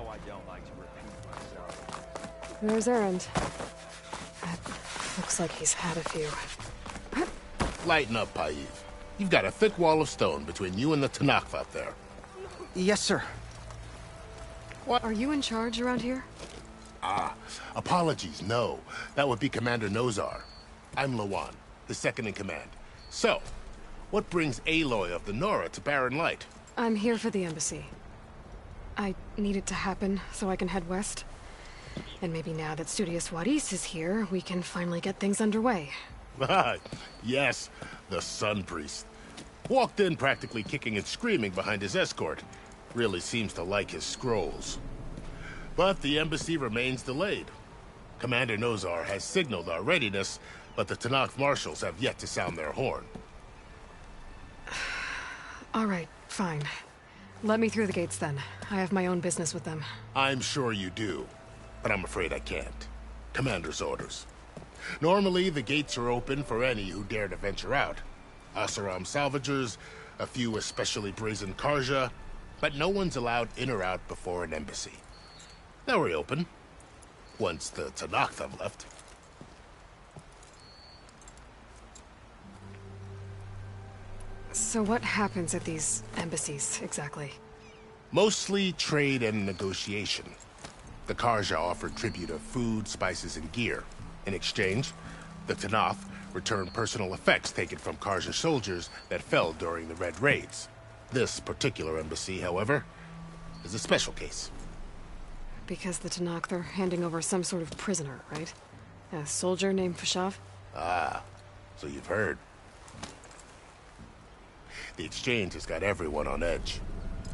I don't like to repeat myself. There's Errand. Looks like he's had a few. Lighten up, Paiv. You've got a thick wall of stone between you and the Tanakh out there. Yes, sir. What? Are you in charge around here? Apologies, no. That would be Commander Nozar. I'm Lawan, the second in command. So, what brings Aloy of the Nora to Barren Light? I'm here for the embassy. I need it to happen so I can head west. And maybe now that Studious Waris is here, we can finally get things underway. Yes, the Sun Priest. Walked in practically kicking and screaming behind his escort. Really seems to like his scrolls. But the embassy remains delayed. Commander Nozar has signaled our readiness, but the Tanakh marshals have yet to sound their horn. All right, fine. Let me through the gates then. I have my own business with them. I'm sure you do, but I'm afraid I can't. Commander's orders. Normally, the gates are open for any who dare to venture out. Asaram salvagers, a few especially brazen Karja, but no one's allowed in or out before an embassy. They'll reopen, once the Tanakh have left. So what happens at these embassies, exactly? Mostly trade and negotiation. The Karja offer tribute of food, spices, and gear. In exchange, the Tanakh return personal effects taken from Karja soldiers that fell during the Red Raids. This particular embassy, however, is a special case. Because the Tanakh, they're handing over some sort of prisoner, right? A soldier named Fashav? Ah, so you've heard. The exchange has got everyone on edge.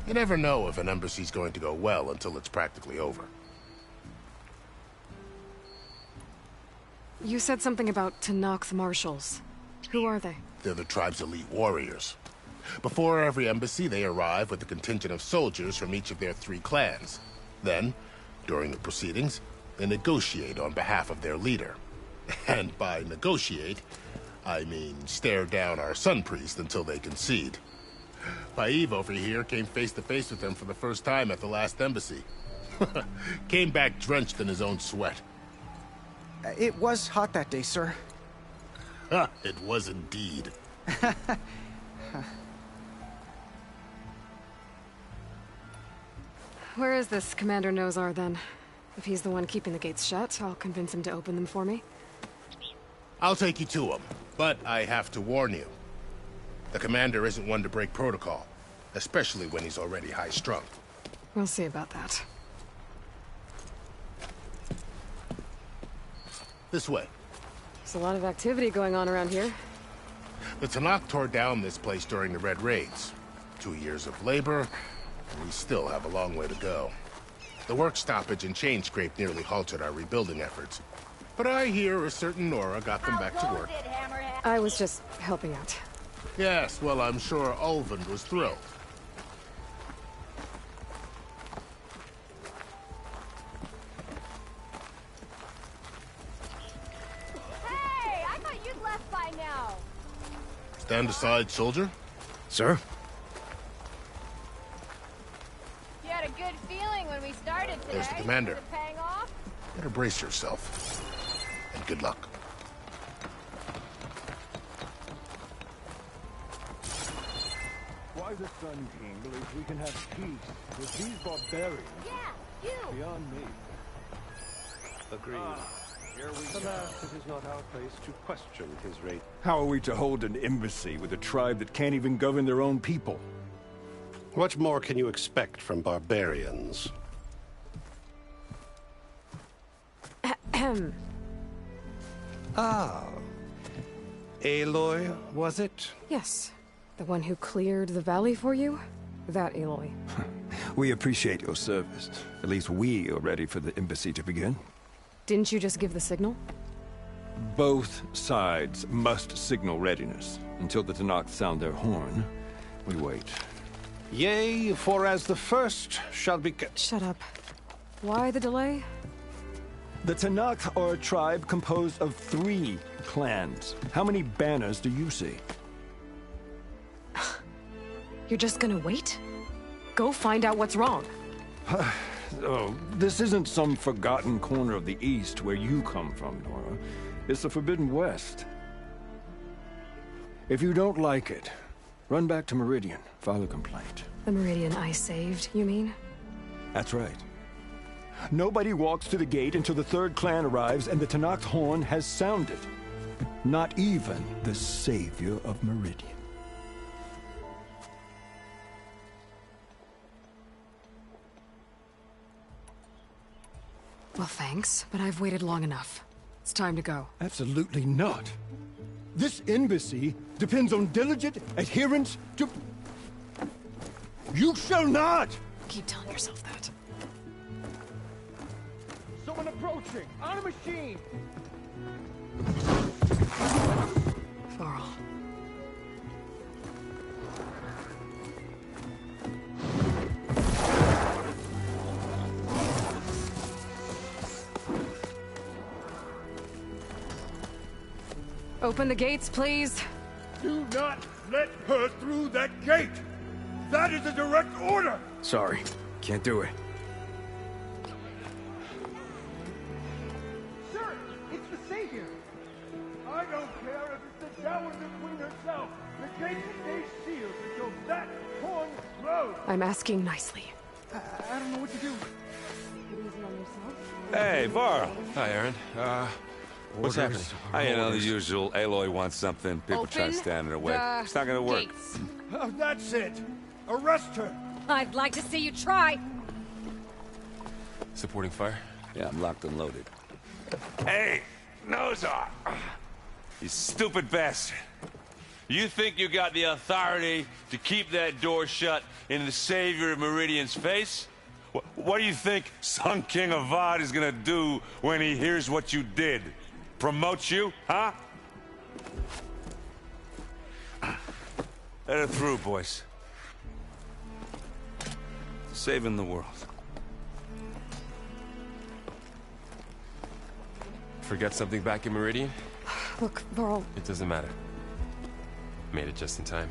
You never know if an embassy's going to go well until it's practically over. You said something about Tanakh marshals. Who are they? They're the tribe's elite warriors. Before every embassy, they arrive with a contingent of soldiers from each of their 3 clans. Then, during the proceedings, they negotiate on behalf of their leader. And by negotiate, I mean stare down our Sun Priest until they concede. Paiv over here came face to face with them for the first time at the last embassy. Came back drenched in his own sweat. It was hot that day, sir. It was indeed. Where is this Commander Nozar, then? If he's the one keeping the gates shut, I'll convince him to open them for me. I'll take you to him, but I have to warn you. The commander isn't one to break protocol, especially when he's already high-strung. We'll see about that. This way. There's a lot of activity going on around here. The Tanakh tore down this place during the Red Raids. 2 years of labor, and we still have a long way to go. The work stoppage and chain scrape nearly halted our rebuilding efforts. But I hear a certain Nora got them back to work. I was just helping out. Yes, well, I'm sure Ulvund was thrilled. Hey, I thought you'd left by now. Stand aside, soldier. Sir? You had a good feeling when we started today. There's the commander. Is it paying off? Better brace yourself. And good luck. Why the Sun King believes we can have peace with these barbarians Yeah, you. beyond me. Agreed. Here we Alas, it is not our place to question his rate. How are we to hold an embassy with a tribe that can't even govern their own people? What more can you expect from barbarians? Ah. Aloy, was it? Yes. The one who cleared the valley for you? That Aloy. We appreciate your service. At least we are ready for the embassy to begin. Didn't you just give the signal? Both sides must signal readiness. Until the Tanakh sound their horn, we wait. Yea, for as the first shall be... Shut up. Why the delay? The Tanakh are a tribe composed of 3 clans. How many banners do you see? You're just gonna wait? Go find out what's wrong. Oh, this isn't some forgotten corner of the East where you come from, Nora. It's the Forbidden West. If you don't like it, run back to Meridian, file a complaint. The Meridian I saved, you mean? That's right. Nobody walks to the gate until the third clan arrives and the Tenakth horn has sounded. Not even the savior of Meridian. Well, thanks, but I've waited long enough. It's time to go. Absolutely not. This embassy depends on diligent adherence to... You shall not! Keep telling yourself that. Someone approaching! On a machine! Varl. Open the gates, please. Do not let her through that gate! That is a direct order! Sorry, can't do it. Sir, it's the Savior! I don't care if it's the Dowager Queen herself! The gate stays sealed until that horn blows! I'm asking nicely. I don't know what to do. Hey, Varl. Hi, Aaron. What's happening? I know the usual. Aloy wants something. People try to stand in her way. It's not gonna work. Gates. Oh, that's it! Arrest her! I'd like to see you try. Supporting fire? Yeah, I'm locked and loaded. Hey, Nozar! You stupid bastard. You think you got the authority to keep that door shut in the savior of Meridian's face? What do you think Sun King Avad is gonna do when he hears what you did? Promote you, huh? Let her through, boys. Saving the world. Forget something back in Meridian? Look, Varl, It doesn't matter. Made it just in time.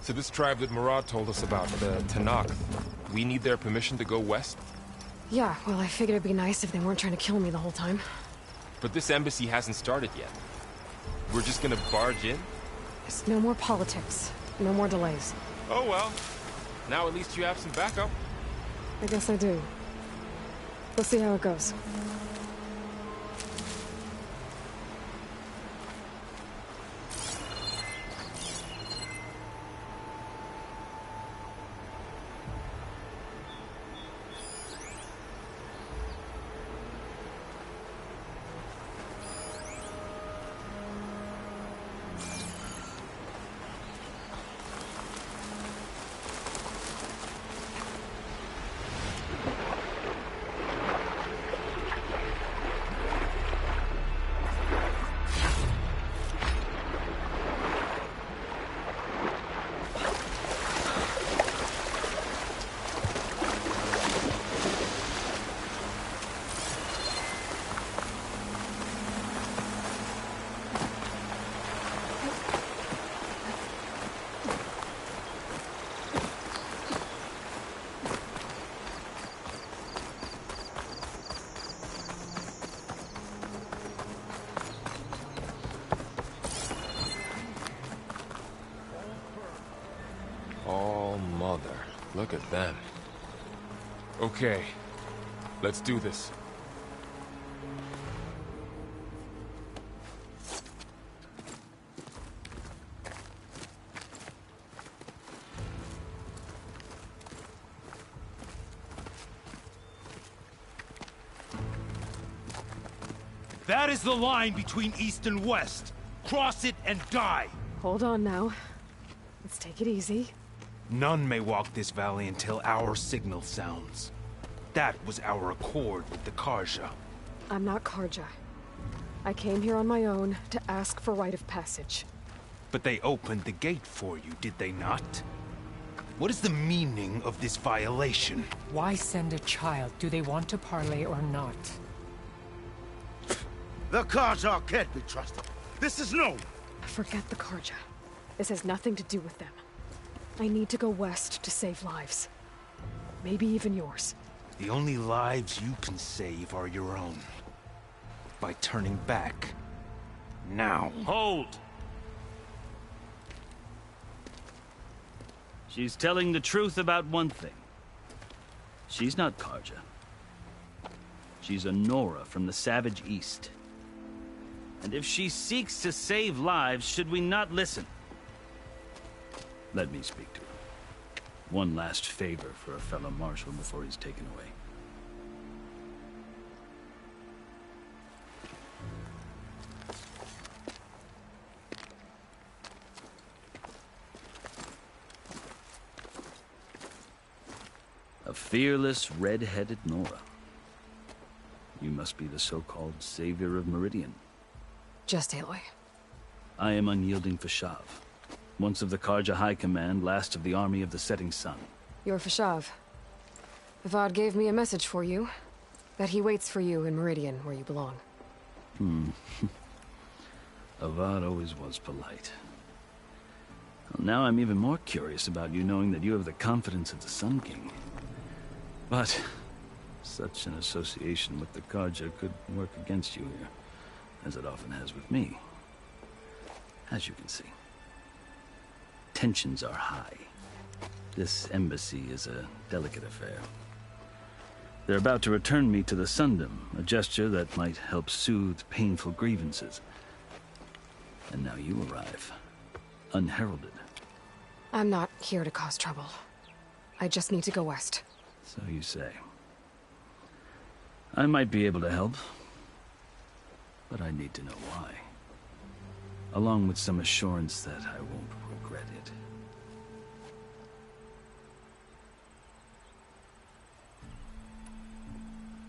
So this tribe that Murad told us about, the Tenakth, we need their permission to go west? yeah, well, I figured it'd be nice if they weren't trying to kill me the whole time. But this embassy hasn't started yet. We're just gonna barge in? There's no more politics. No more delays. Oh well. Now at least you have some backup. I guess I do. We'll see how it goes. Look at them. Okay, let's do this. That is the line between East and West. Cross it and die. Hold on now. Let's take it easy. None may walk this valley until our signal sounds. That was our accord with the Karja. I'm not Karja. I came here on my own to ask for rite of passage. But they opened the gate for you, did they not? What is the meaning of this violation? Why send a child? Do they want to parley or not? The Karja can't be trusted. This is known. Forget the Karja. This has nothing to do with them. I need to go west to save lives. Maybe even yours. The only lives you can save are your own. By turning back. Now. Hold! She's telling the truth about one thing. She's not Karja. She's a Nora from the Savage East. And if she seeks to save lives, should we not listen? Let me speak to her. One last favor for a fellow marshal before he's taken away. A fearless, red-headed Nora. You must be the so-called savior of Meridian. Just Aloy. I am unyielding Fashav. Once of the Karja High Command, last of the army of the Setting Sun. You're Fashav. Avad gave me a message for you. That he waits for you in Meridian, where you belong. Avad always was polite. Well, now I'm even more curious about you knowing that you have the confidence of the Sun King. But such an association with the Karja could work against you here, as it often has with me. As you can see, tensions are high. This embassy is a delicate affair. They're about to return me to the Sundom, a gesture that might help soothe painful grievances. And now you arrive, unheralded. I'm not here to cause trouble. I just need to go west. So you say. I might be able to help, but I need to know why. Along with some assurance that I won't regret it.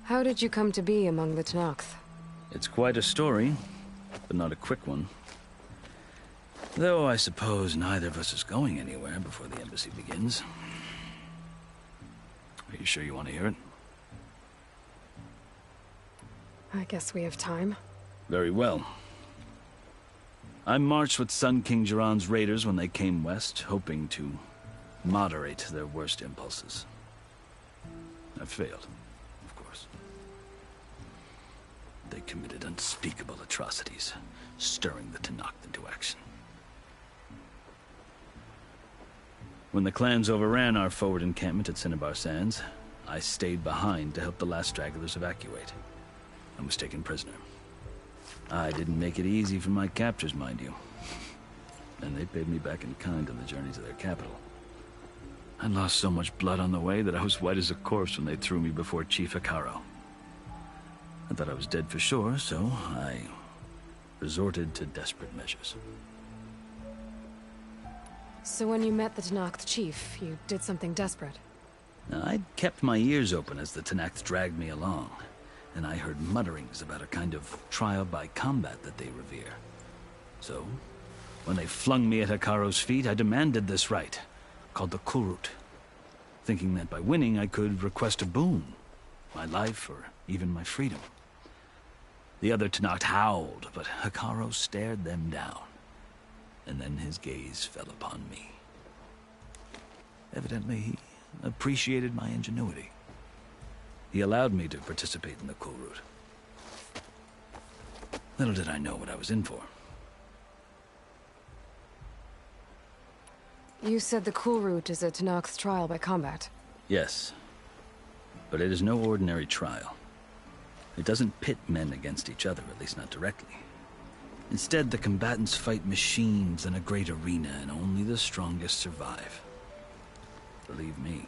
How did you come to be among the Tenakth? It's quite a story, but not a quick one. Though I suppose neither of us is going anywhere before the embassy begins. Are you sure you want to hear it? I guess we have time. Very well. I marched with Sun King Jiran's raiders when they came west, hoping to moderate their worst impulses. I failed, of course. They committed unspeakable atrocities, stirring the Tenakth into action. When the clans overran our forward encampment at Cinnabar Sands, I stayed behind to help the last stragglers evacuate. I was taken prisoner. I didn't make it easy for my captors, mind you. And they paid me back in kind on the journey to their capital. I lost so much blood on the way that I was white as a corpse when they threw me before Chief Hekaro. I thought I was dead for sure, so I resorted to desperate measures. So when you met the Tenakth chief, you did something desperate? I'd kept my ears open as the Tenakth dragged me along, and I heard mutterings about a kind of trial by combat that they revere. So, when they flung me at Hekaro's feet, I demanded this right, called the Kulrut, thinking that by winning I could request a boon, my life or even my freedom. The other Tenakth howled, but Hekaro stared them down. And then his gaze fell upon me. Evidently, he appreciated my ingenuity. He allowed me to participate in the Kulrut. Little did I know what I was in for. You said the Kulrut is a Tenakth trial by combat. Yes. But it is no ordinary trial. It doesn't pit men against each other, at least not directly. Instead, the combatants fight machines in a great arena, and only the strongest survive. Believe me,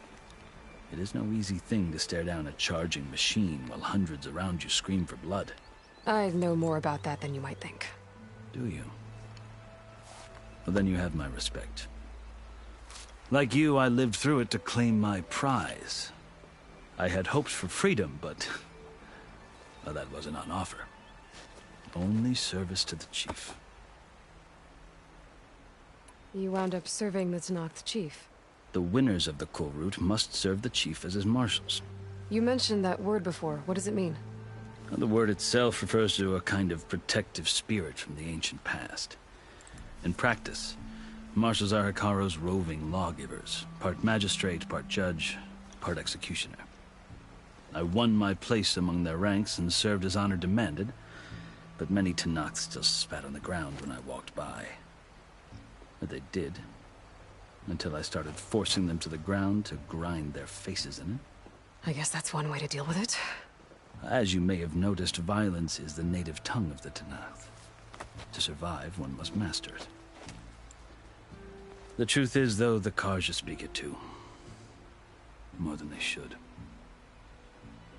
it is no easy thing to stare down a charging machine while hundreds around you scream for blood. I know more about that than you might think. Do you? Well, then you have my respect. Like you, I lived through it to claim my prize. I had hoped for freedom, but well, that wasn't on offer. Only service to the chief. You wound up serving the Tenakth chief. The winners of the Kulrut must serve the chief as his marshals. You mentioned that word before. What does it mean? The word itself refers to a kind of protective spirit from the ancient past. In practice, marshals are Hikaru's roving lawgivers, part magistrate, part judge, part executioner. I won my place among their ranks and served as honor demanded, but many Tenakths still spat on the ground when I walked by. But they did, until I started forcing them to the ground to grind their faces in it. I guess that's one way to deal with it. As you may have noticed, violence is the native tongue of the Tenakth. To survive, one must master it. The truth is, though, the Karja speak it too. More than they should.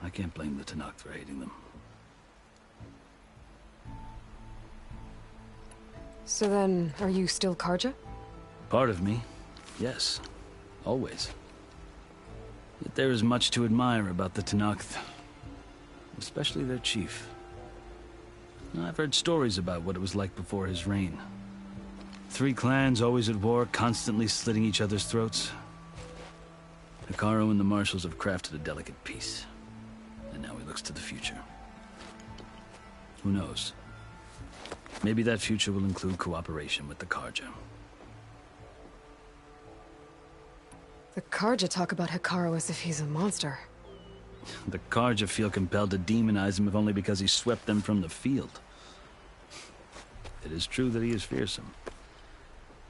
I can't blame the Tenakth for hating them. So then, are you still Karja? Part of me, yes. Always. Yet there is much to admire about the Tenakth. Especially their chief. I've heard stories about what it was like before his reign. 3 clans always at war, constantly slitting each other's throats. Hikaru and the marshals have crafted a delicate peace. And now he looks to the future. Who knows? Maybe that future will include cooperation with the Karja. The Karja talk about Hikaru as if he's a monster. The Karja feel compelled to demonize him if only because he swept them from the field. It is true that he is fearsome.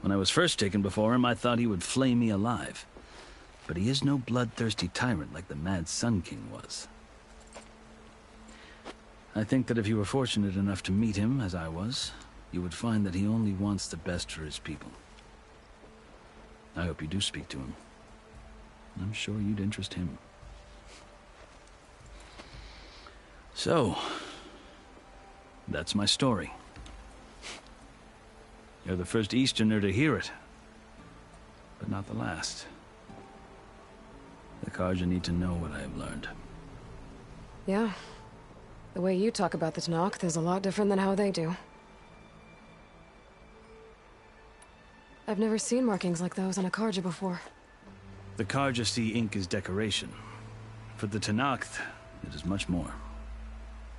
When I was first taken before him, I thought he would flay me alive. But he is no bloodthirsty tyrant like the Mad Sun King was. I think that if you were fortunate enough to meet him, as I was, you would find that he only wants the best for his people. I hope you do speak to him. I'm sure you'd interest him. So, that's my story. You're the first Easterner to hear it, but not the last. The Karja need to know what I have learned. Yeah. The way you talk about the Tenakth is a lot different than how they do. I've never seen markings like those on a Karja before. The Karja see ink as decoration. For the Tenakth, it is much more.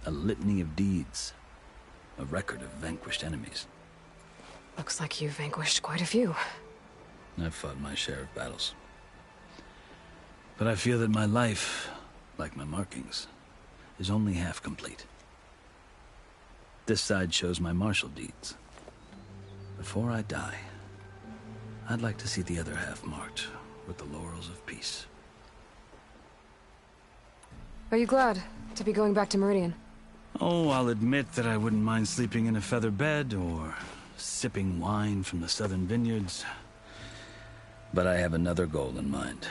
A litany of deeds. A record of vanquished enemies. Looks like you've vanquished quite a few. I've fought my share of battles. But I feel that my life, like my markings, is only half complete. This side shows my martial deeds. Before I die, I'd like to see the other half marked with the laurels of peace. Are you glad to be going back to Meridian? Oh, I'll admit that I wouldn't mind sleeping in a feather bed or sipping wine from the southern vineyards. But I have another goal in mind.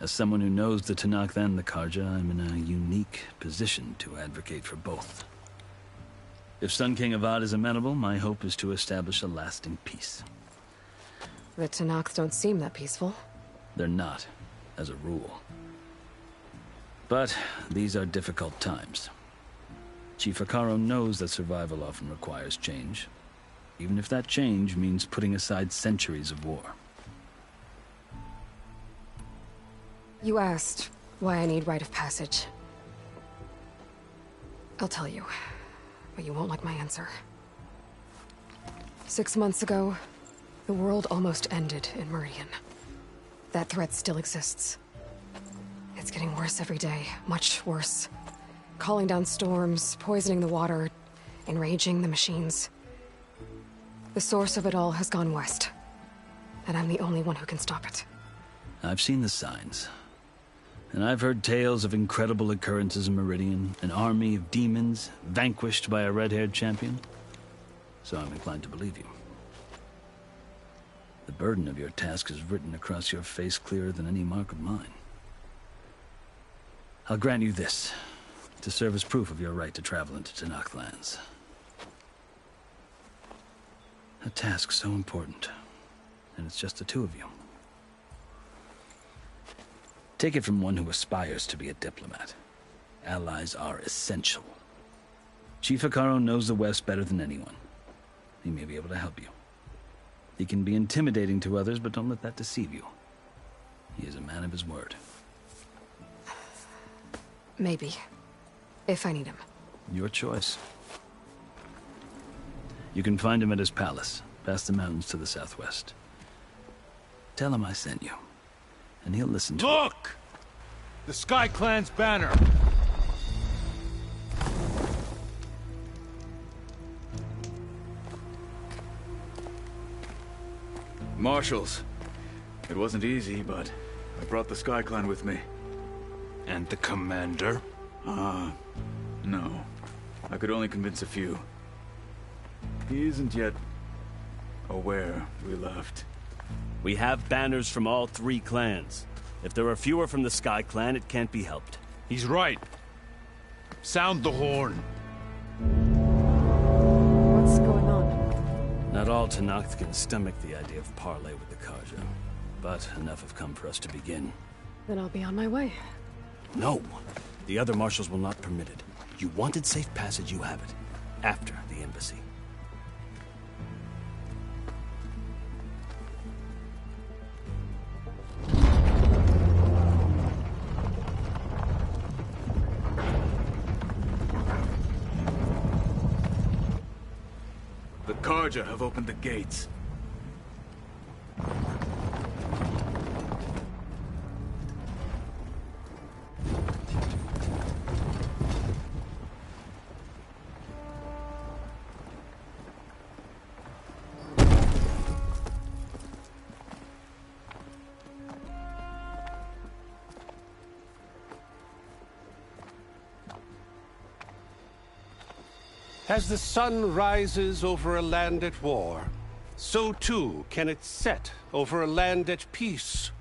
As someone who knows the Tenakth and the Karja, I'm in a unique position to advocate for both. If Sun King Avad is amenable, my hope is to establish a lasting peace. The Tenakth don't seem that peaceful. They're not, as a rule. But these are difficult times. Chief Hikaru knows that survival often requires change, even if that change means putting aside centuries of war. You asked why I need rite of passage. I'll tell you, but you won't like my answer. 6 months ago, the world almost ended in Meridian. That threat still exists. It's getting worse every day, much worse. Calling down storms, poisoning the water, enraging the machines. The source of it all has gone west, and I'm the only one who can stop it. I've seen the signs. And I've heard tales of incredible occurrences in Meridian, an army of demons vanquished by a red-haired champion. So I'm inclined to believe you. The burden of your task is written across your face clearer than any mark of mine. I'll grant you this, to serve as proof of your right to travel into Tenakth lands. A task so important, and it's just the two of you. Take it from one who aspires to be a diplomat. Allies are essential. Chief Hikaru knows the West better than anyone. He may be able to help you. He can be intimidating to others, but don't let that deceive you. He is a man of his word. Maybe. If I need him. Your choice. You can find him at his palace, past the mountains to the southwest. Tell him I sent you, and he'll listen to Look! The Sky Clan's banner! Marshals. It wasn't easy, but I brought the Sky Clan with me. And the commander? No. I could only convince a few. He isn't yet aware we left. We have banners from all 3 clans. If there are fewer from the Sky Clan, it can't be helped. He's right. Sound the horn. What's going on? Not all Tenakth can stomach the idea of parley with the Karja. But enough have come for us to begin. Then I'll be on my way. No! The other marshals will not permit it. You wanted safe passage, you have it. After the embassy. The Karja have opened the gates. As the sun rises over a land at war, so too can it set over a land at peace.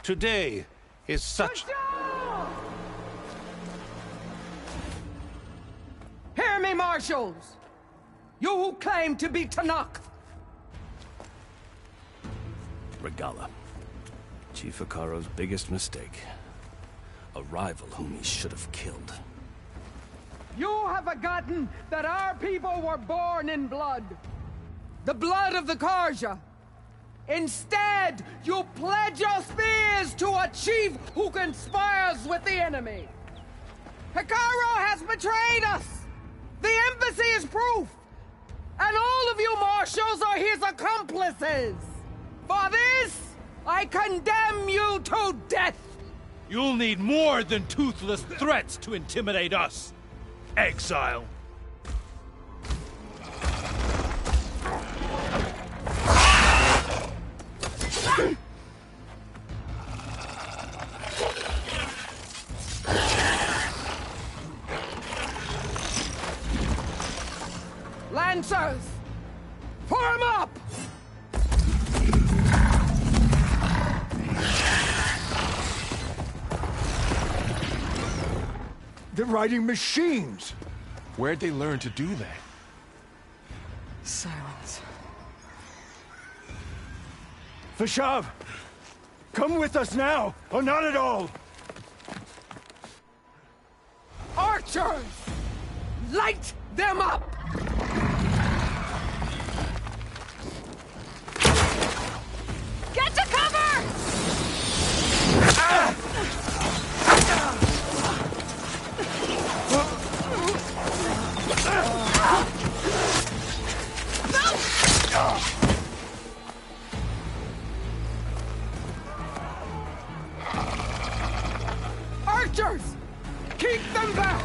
Today is such... Hear me, marshals! You who claim to be Tenakth! Regala. Chief Akaro's biggest mistake. A rival whom he should have killed. You have forgotten that our people were born in blood. The blood of the Karja. Instead, you pledge your spears to a chief who conspires with the enemy. Akaro has betrayed us. The embassy is proof. And all of you marshals are his accomplices. For this, I condemn you to death. You'll need more than toothless threats to intimidate us. Exile. Lancers! Form up! They're riding machines! Where'd they learn to do that? Silence. Vashav! Come with us now, or not at all! Archers! Light them up! Get to cover! Archers! Keep them back!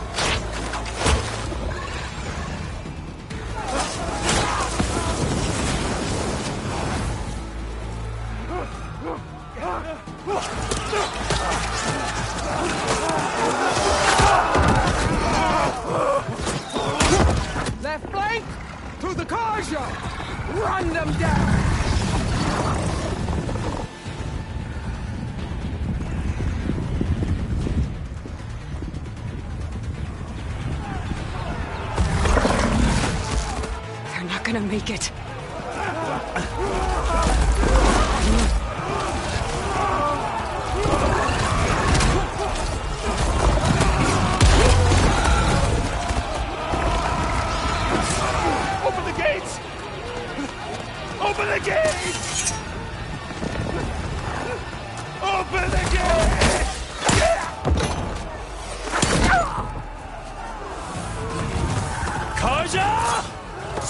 Left flank to the Karja! Run them down! They're not gonna make it. Open the gates! Open the gates! Open the gates!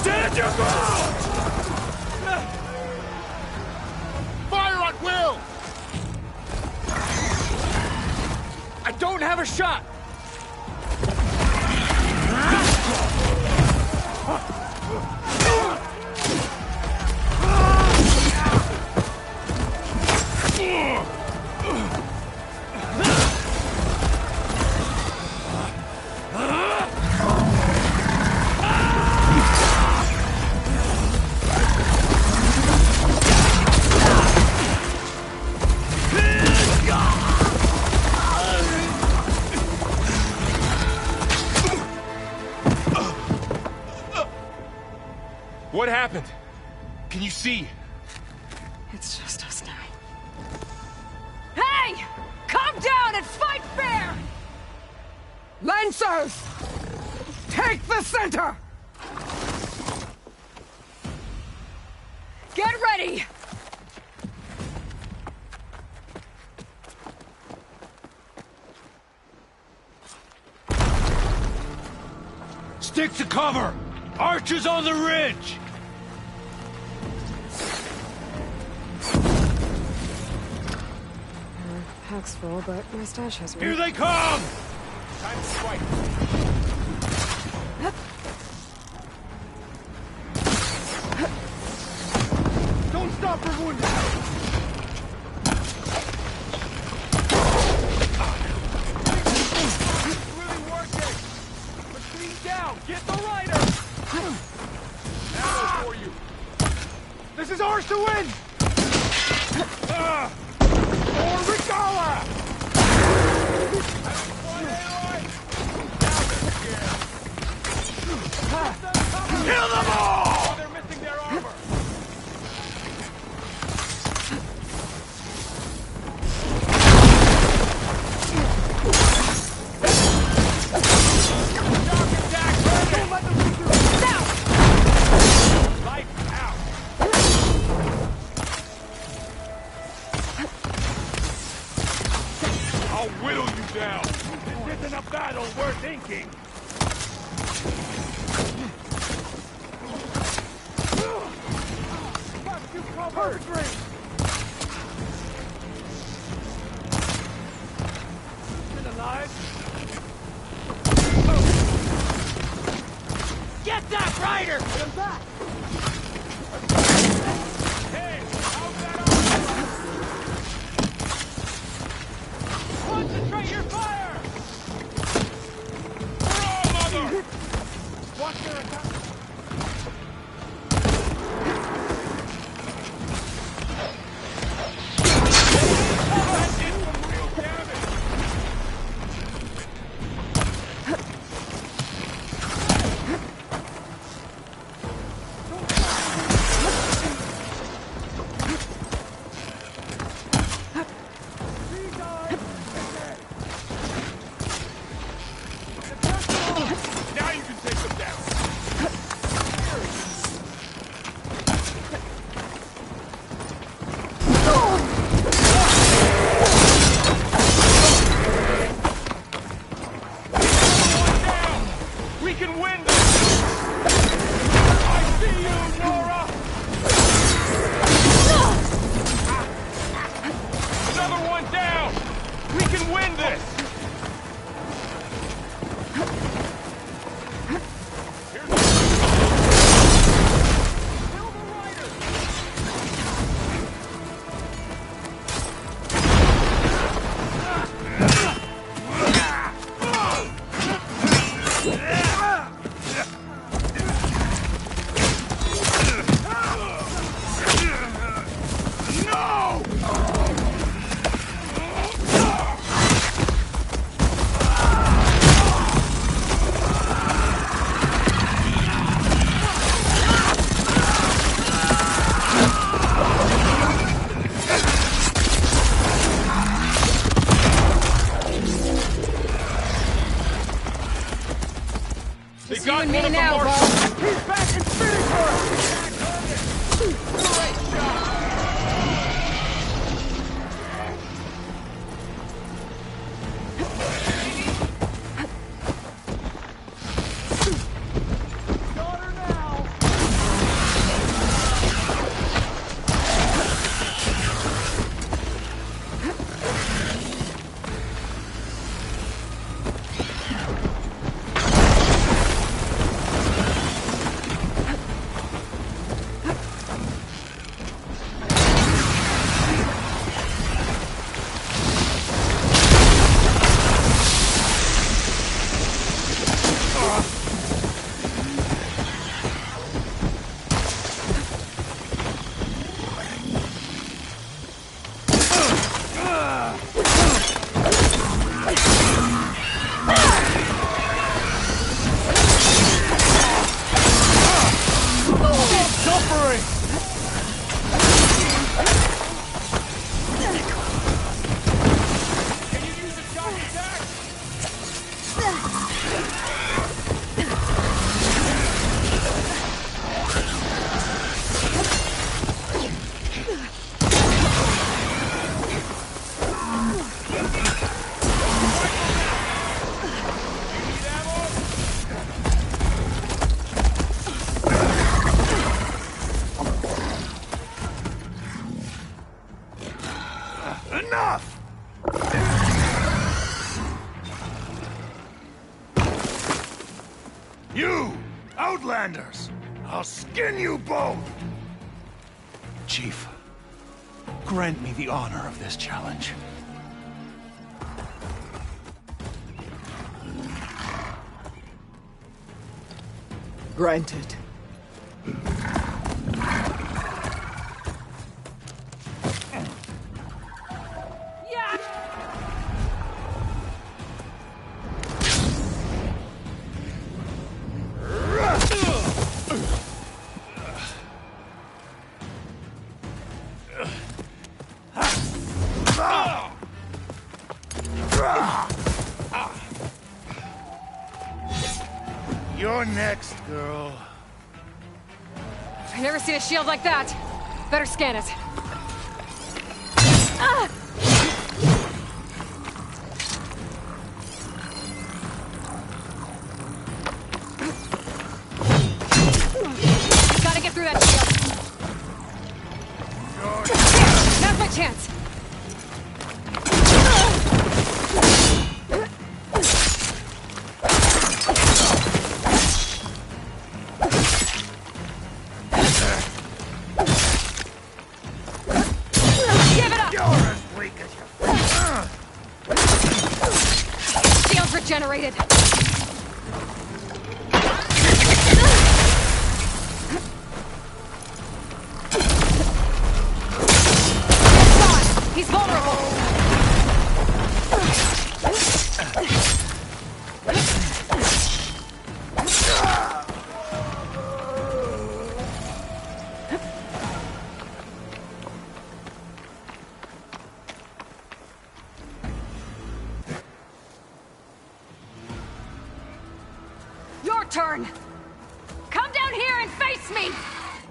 Stand your ground! Fire at will! I don't have a shot! What happened? Can you see? It's just us now. Hey! Calm down and fight fair! Lancers! Take the center! Get ready! Stick to cover! Archers on the ridge! Pack's full, but my stash has room. Here they come! Time to fight. Don't stop for wounded! Really working! Machine down! Get the rider! Ammo for you! This is ours to win! Or Regala! Kill them all! Oh, they're missing their armor! Lights out! I'll whittle you down! This isn't a battle worth inking! Got you covered! Still alive? Get that rider! Get back! Hey, how's that on? Concentrate your fire! Hurrah, mother! Watch their attack! That did some real damage! Now you can take them down! We can win this! I see you, Nora! Another one down! We can win this! Kill the rider! They It's got you and one me of the now, marshals. Bo. He's back in finish her! Great shot! Got her now! You! Outlanders! I'll skin you both! Chief, grant me the honor of this challenge. Granted. You're next, girl. I've never seen a shield like that. Better scan it. Gotta get through that shield. Now's my chance. Generated. He's vulnerable. Your turn! Come down here and face me!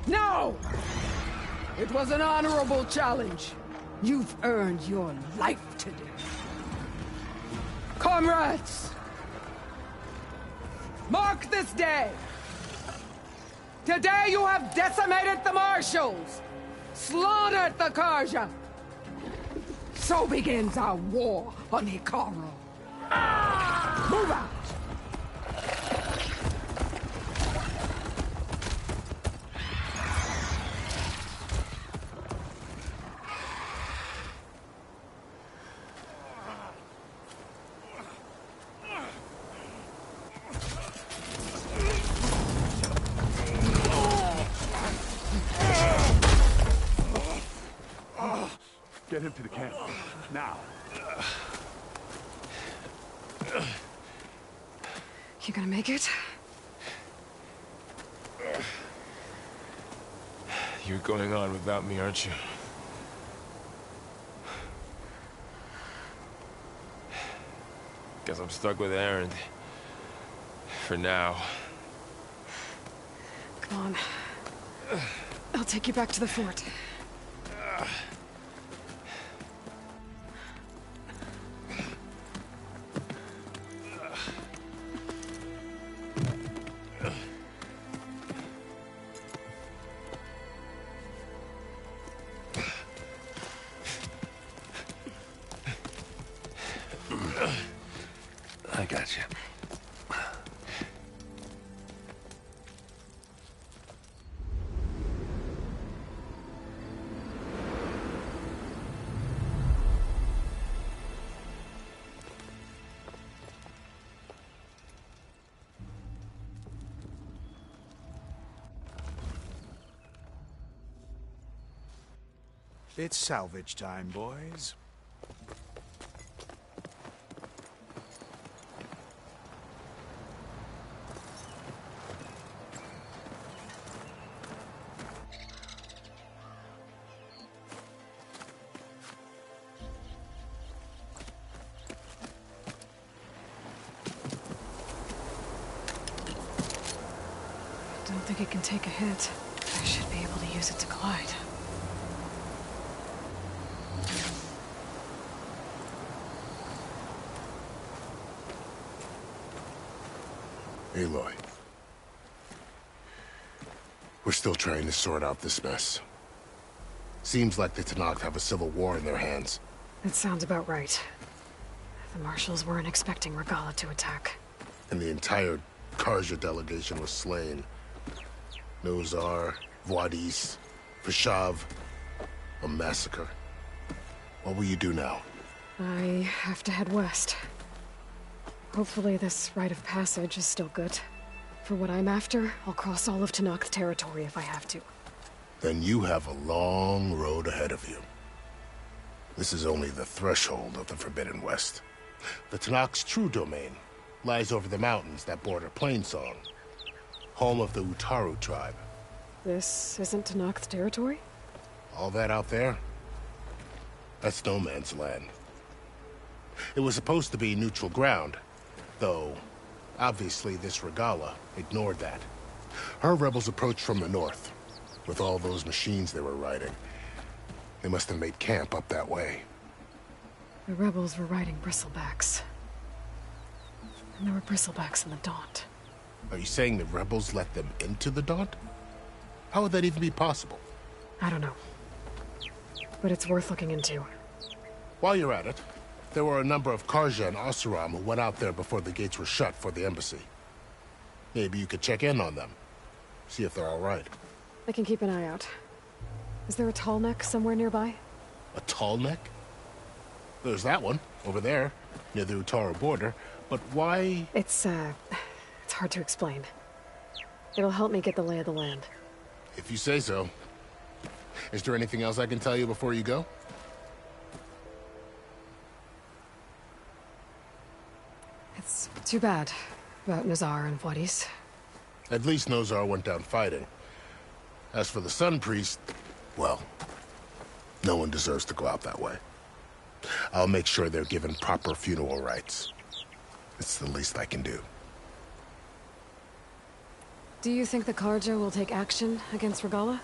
No! It was an honorable challenge. You've earned your life today. Comrades! Mark this day! Today you have decimated the Marshals! Slaughtered the Karja! So begins our war on Hikaru. Move out! Get him to the camp. Now. You gonna make it? You're going on without me, aren't you? Guess I'm stuck with Aaron. For now. Come on. I'll take you back to the fort. I got you. It's salvage time, boys. Don't think it can take a hit. I should be able to use it to glide. Aloy. We're still trying to sort out this mess. Seems like the Tenakth have a civil war in their hands. That sounds about right. The Marshals weren't expecting Regalla to attack. And the entire Karja delegation was slain. Nozar, Voidis, Vashav, a massacre. What will you do now? I have to head west. Hopefully this rite of passage is still good. For what I'm after, I'll cross all of Tenakth territory if I have to. Then you have a long road ahead of you. This is only the threshold of the Forbidden West. The Tenakth's true domain lies over the mountains that border Plainsong, home of the Utaru tribe. This isn't Tenakth territory? All that out there? That's no man's land. It was supposed to be neutral ground, though obviously this Regala ignored that. Her rebels approached from the north, with all those machines they were riding. They must have made camp up that way. The rebels were riding bristlebacks. And there were bristlebacks in the Daunt. Are you saying the rebels let them into the Daunt? How would that even be possible? I don't know. But it's worth looking into. While you're at it, there were a number of Karja and Oseram who went out there before the gates were shut for the embassy. Maybe you could check in on them. See if they're all right. I can keep an eye out. Is there a tall neck somewhere nearby? A tall neck? There's that one, over there, near the Utaru border. But why? It's hard to explain. It'll help me get the lay of the land. If you say so. Is there anything else I can tell you before you go? It's too bad about Nazar and Voidis. At least Nozar went down fighting. As for the Sun Priest, well, no one deserves to go out that way. I'll make sure they're given proper funeral rites. It's the least I can do. Do you think the Karja will take action against Regala?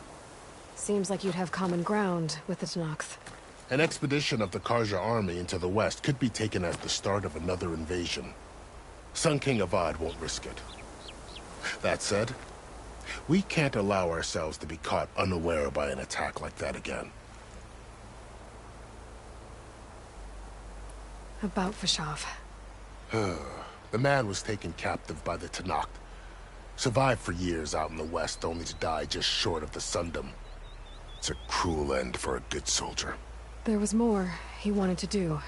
Seems like you'd have common ground with the Tenakth. An expedition of the Karja army into the west could be taken as the start of another invasion. Sun King Avad won't risk it. That said, we can't allow ourselves to be caught unaware by an attack like that again. About Vashav. The man was taken captive by the Tenakth. Survived for years out in the west, only to die just short of the Sundom. It's a cruel end for a good soldier. There was more he wanted to do.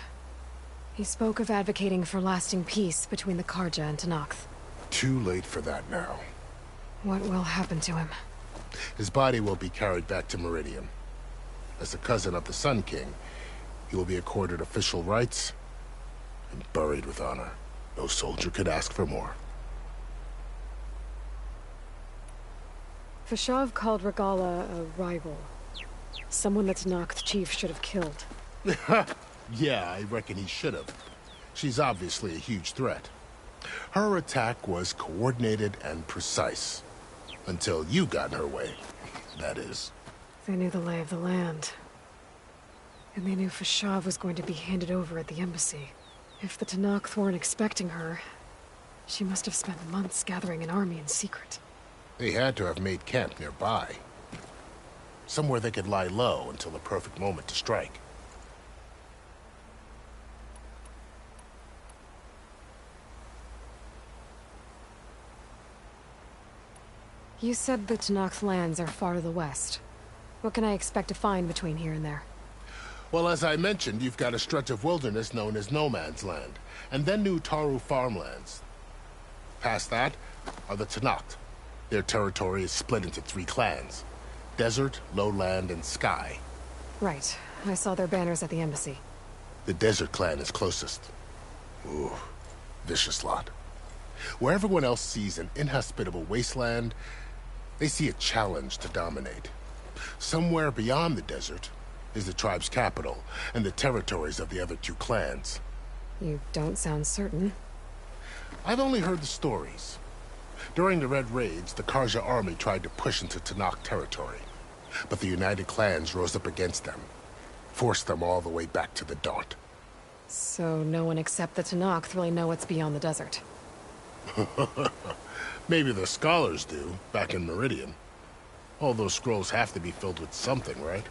He spoke of advocating for lasting peace between the Karja and Tenakth. Too late for that now. What will happen to him? His body will be carried back to Meridian. As a cousin of the Sun King, he will be accorded official rights and buried with honor. No soldier could ask for more. Vashav called Regala a rival. Someone that Tenakth chief should have killed. Yeah, I reckon he should have. She's obviously a huge threat. Her attack was coordinated and precise. Until you got in her way, that is. They knew the lay of the land. And they knew Vashav was going to be handed over at the embassy. If the Tenakth weren't expecting her, she must have spent months gathering an army in secret. They had to have made camp nearby. Somewhere they could lie low until the perfect moment to strike. You said the Tenakth lands are far to the west. What can I expect to find between here and there? Well, as I mentioned, you've got a stretch of wilderness known as No Man's Land, and then New Taru farmlands. Past that are the Tenakth. Their territory is split into 3 clans: Desert, Lowland, and Sky. Right. I saw their banners at the embassy. The Desert clan is closest. Ooh, vicious lot. Where everyone else sees an inhospitable wasteland, they see a challenge to dominate. Somewhere beyond the desert is the tribe's capital and the territories of the other 2 clans. You don't sound certain. I've only heard the stories. During the Red Raids, the Karja army tried to push into Tenakth territory, but the United Clans rose up against them, forced them all the way back to the Daunt. So no one except the Tenakth really know what's beyond the desert. Maybe the scholars do, back in Meridian. All those scrolls have to be filled with something, right?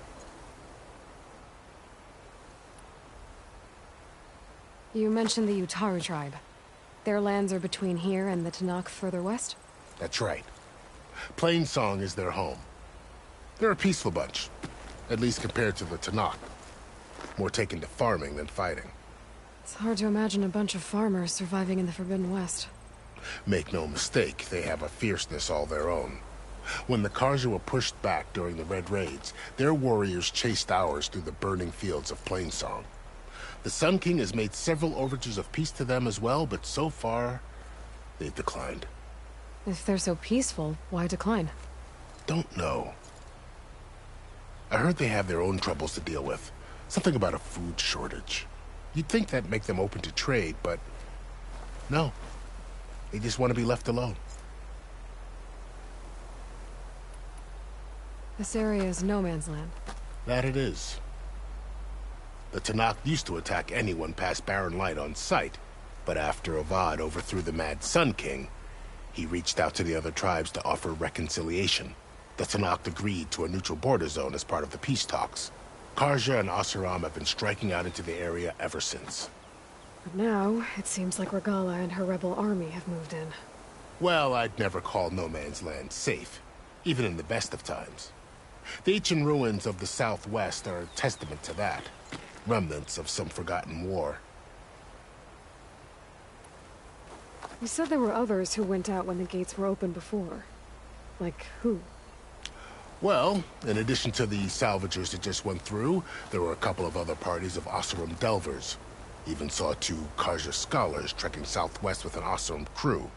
You mentioned the Utaru tribe. Their lands are between here and the Tanakh further west? That's right. Plainsong is their home. They're a peaceful bunch, at least compared to the Tanakh. More taken to farming than fighting. It's hard to imagine a bunch of farmers surviving in the Forbidden West. Make no mistake, they have a fierceness all their own. When the Karja were pushed back during the Red Raids, their warriors chased ours through the burning fields of Plainsong. The Sun King has made several overtures of peace to them as well, but so far, they've declined. If they're so peaceful, why decline? Don't know. I heard they have their own troubles to deal with. Something about a food shortage. You'd think that'd make them open to trade, but no. They just want to be left alone. This area is no man's land. That it is. The Tanakh used to attack anyone past Barren Light on sight, but after Avad overthrew the Mad Sun King, he reached out to the other tribes to offer reconciliation. The Tanakh agreed to a neutral border zone as part of the peace talks. Karja and Oseram have been striking out into the area ever since. But now, it seems like Regala and her rebel army have moved in. Well, I'd never call no man's land safe, even in the best of times. The ancient ruins of the Southwest are a testament to that. Remnants of some forgotten war. You said there were others who went out when the gates were open before. Like who? Well, in addition to the salvagers that just went through, there were a couple of other parties of Oseram delvers. Even saw 2 Karja scholars trekking southwest with an Oseram crew.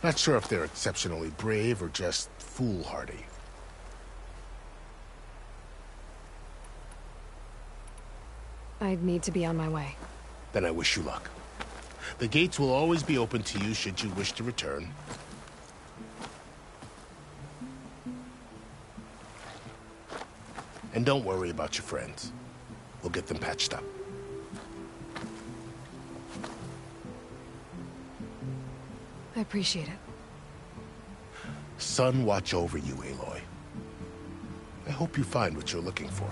Not sure if they're exceptionally brave or just foolhardy. I'd need to be on my way. Then I wish you luck. The gates will always be open to you should you wish to return. And don't worry about your friends. We'll get them patched up. I appreciate it. Sun watch over you, Aloy. I hope you find what you're looking for.